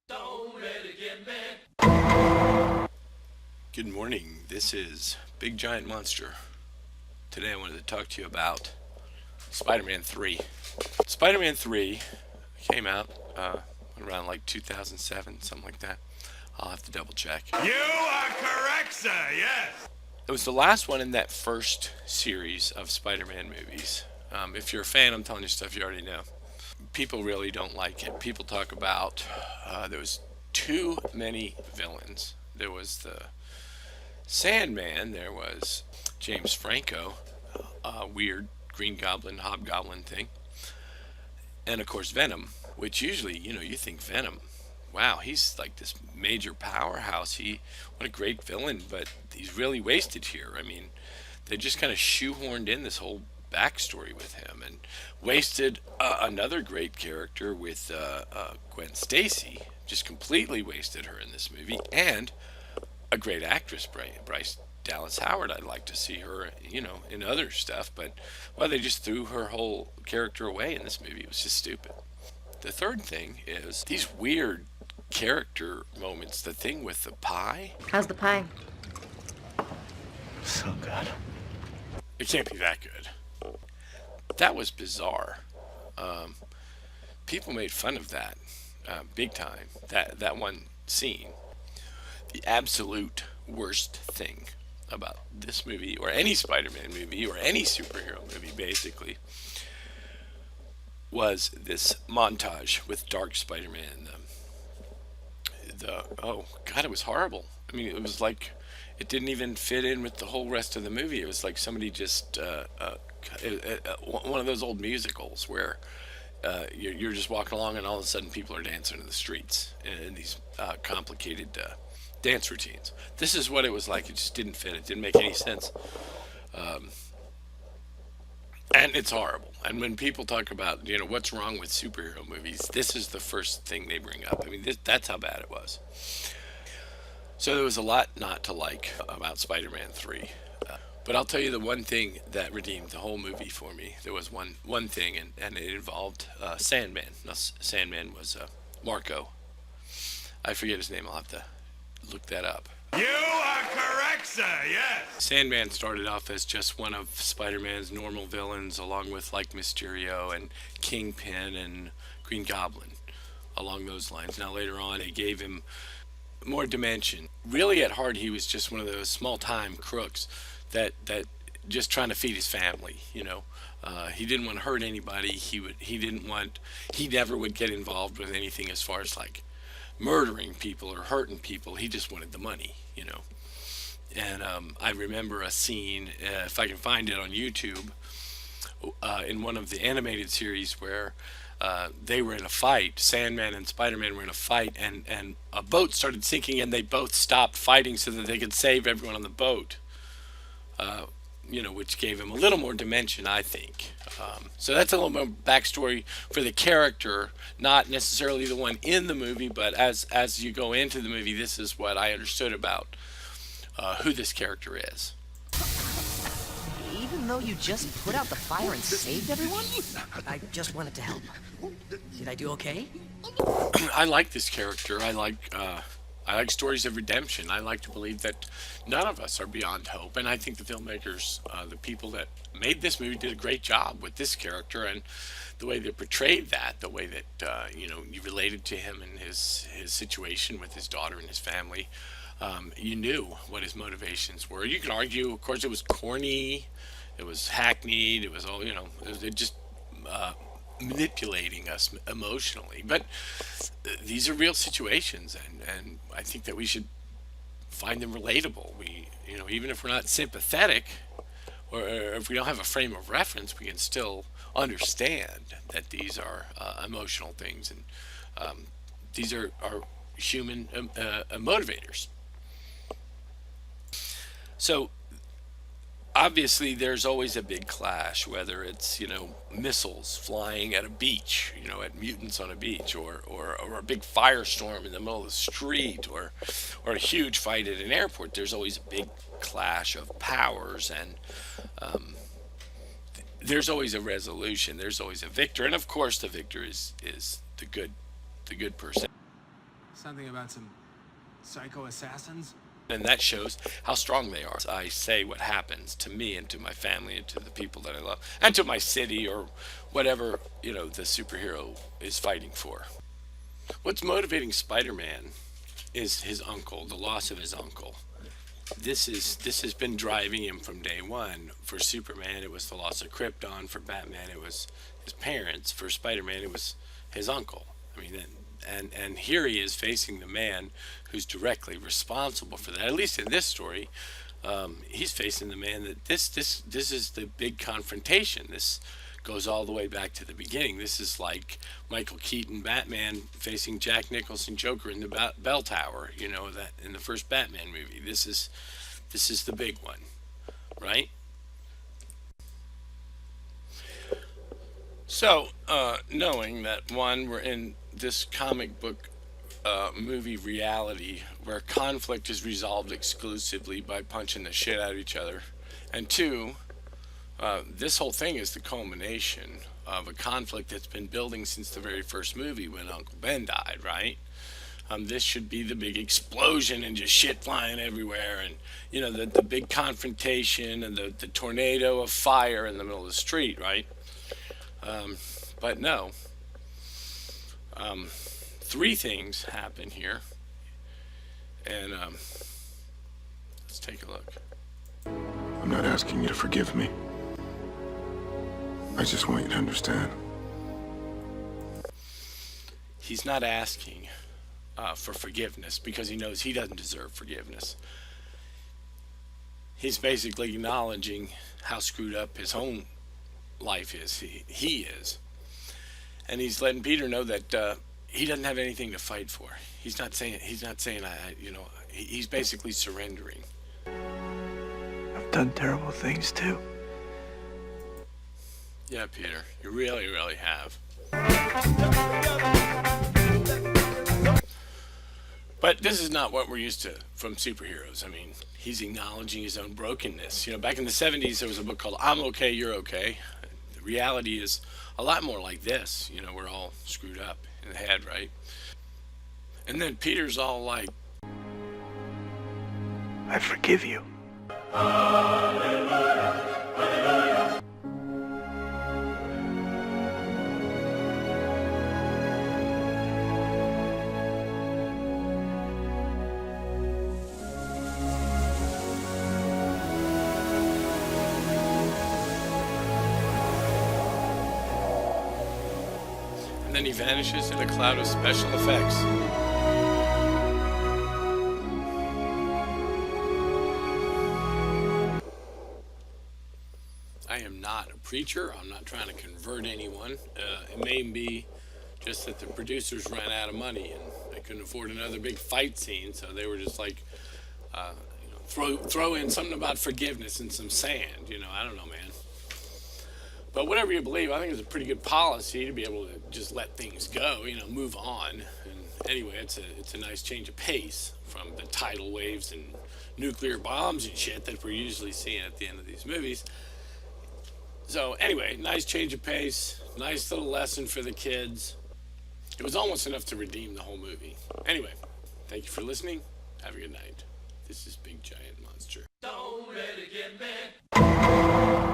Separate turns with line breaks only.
Don't let it get me. Good morning. This is Big Giant Monster. Today I wanted to talk to you about Spider Man 3. Spider Man 3 came out around like 2007, something like that. I'll have to double check.
You are correct, sir, yes.
It was the last one in that first series of Spider Man movies. If you're a fan, I'm telling you stuff you already know. People really don't like it. People talk about there was too many villains. There was the Sandman, there was James Franco, weird Green Goblin, Hobgoblin thing, and of course Venom, which usually, you think Venom, wow, he's like this major powerhouse. What a great villain, but he's really wasted here. I mean, they just kind of shoehorned in this whole backstory with him and wasted another great character with Gwen Stacy. Just completely wasted her in this movie, and a great actress, Bryce Dallas Howard. I'd like to see her, in other stuff, but well, they just threw her whole character away in this movie. It was just stupid. The third thing is these weird character moments. The thing with the pie.
How's the pie?
So good.
It can't be that good. That was bizarre. People made fun of that big time. That one scene. The absolute worst thing about this movie, or any Spider-Man movie, or any superhero movie, basically, was this montage with Dark Spider-Man. Oh God, it was horrible. I mean, it was like it didn't even fit in with the whole rest of the movie. It was like somebody just one of those old musicals where you're just walking along and all of a sudden people are dancing in the streets in these complicated dance routines. This is what it was like. It just didn't fit. It didn't make any sense. And it's horrible. And when people talk about, what's wrong with superhero movies, this is the first thing they bring up. I mean, that's how bad it was. So there was a lot not to like about Spider-Man 3. But I'll tell you the one thing that redeemed the whole movie for me. There was one thing, and it involved Sandman. Now, Sandman was Marco. I forget his name. I'll have to look that up.
You are correct, sir, yes.
Sandman started off as just one of Spider-Man's normal villains, along with like Mysterio and Kingpin and Green Goblin, along those lines. Now later on, they gave him more dimension. Really, at heart, he was just one of those small-time crooks that just trying to feed his family. He didn't want to hurt anybody. He never would get involved with anything as far as like murdering people or hurting people. He just wanted the money. And I remember a scene, if I can find it on YouTube, in one of the animated series where they were in a fight. Sandman and Spider-Man were in a fight, and a boat started sinking, and they both stopped fighting so that they could save everyone on the boat. Which gave him a little more dimension, I think. So that's a little more backstory for the character, not necessarily the one in the movie, but as you go into the movie, this is what I understood about who this character is.
Even though you just put out the fire and saved everyone? I just wanted to help. Did I do okay?
I like this character. I like stories of redemption. I like to believe that none of us are beyond hope, and I think the filmmakers, the people that made this movie, did a great job with this character and the way they portrayed that, the way that you related to him and his situation with his daughter and his family. You knew what his motivations were. You could argue, of course, it was corny, it was hackneyed, it was all, it just manipulating us emotionally. But these are real situations, and I think that we should find them relatable. Even if we're not sympathetic, or if we don't have a frame of reference, we can still understand that these are emotional things, and these are human motivators. So obviously there's always a big clash, whether it's missiles flying at a beach, at mutants on a beach, or a big firestorm in the middle of the street, or a huge fight at an airport. There's always a big clash of powers, and there's always a resolution. There's always a victor, and of course the victor is the good person.
Something about some psycho assassins?
And that shows how strong they are. I say what happens to me and to my family and to the people that I love and to my city or whatever, the superhero is fighting for. What's motivating Spider-Man is his uncle, the loss of his uncle. This has been driving him from day one. For Superman, it was the loss of Krypton. For Batman, it was his parents. For Spider-Man, it was his uncle. I mean, and here he is facing the man who's directly responsible for that. At least in this story, he's facing the man that this is the big confrontation. This goes all the way back to the beginning. This is like Michael Keaton Batman facing Jack Nicholson Joker in the Bell Tower. That in the first Batman movie. This is the big one, right? So, knowing that we're in this comic book movie reality where conflict is resolved exclusively by punching the shit out of each other, and two, this whole thing is the culmination of a conflict that's been building since the very first movie when Uncle Ben died, right? This should be the big explosion and just shit flying everywhere, and the big confrontation and the tornado of fire in the middle of the street, right? But no. Three things happen here, and let's take a look.
I'm not asking you to forgive me. I just want you to understand.
He's not asking for forgiveness because he knows he doesn't deserve forgiveness. He's basically acknowledging how screwed up his own life is. He is. And he's letting Peter know that he doesn't have anything to fight for. He's not saying he's basically surrendering.
I've done terrible things too.
Yeah, Peter, you really, really have. But this is not what we're used to from superheroes. I mean, he's acknowledging his own brokenness. Back in the 70s, there was a book called I'm Okay, You're Okay. The reality is a lot more like this. We're all screwed up in the head, right? And then Peter's all like,
I forgive you.
and then he vanishes in a cloud of special effects. I am not a preacher. I'm not trying to convert anyone. It may be just that the producers ran out of money and they couldn't afford another big fight scene, so they were just like, throw in something about forgiveness and some sand. I don't know, man. But whatever you believe, I think it's a pretty good policy to be able to just let things go, move on. And anyway, it's a nice change of pace from the tidal waves and nuclear bombs and shit that we're usually seeing at the end of these movies. So anyway, nice change of pace, nice little lesson for the kids. It was almost enough to redeem the whole movie. Anyway, thank you for listening. Have a good night. This is Big Giant Monster. Don't let it get me.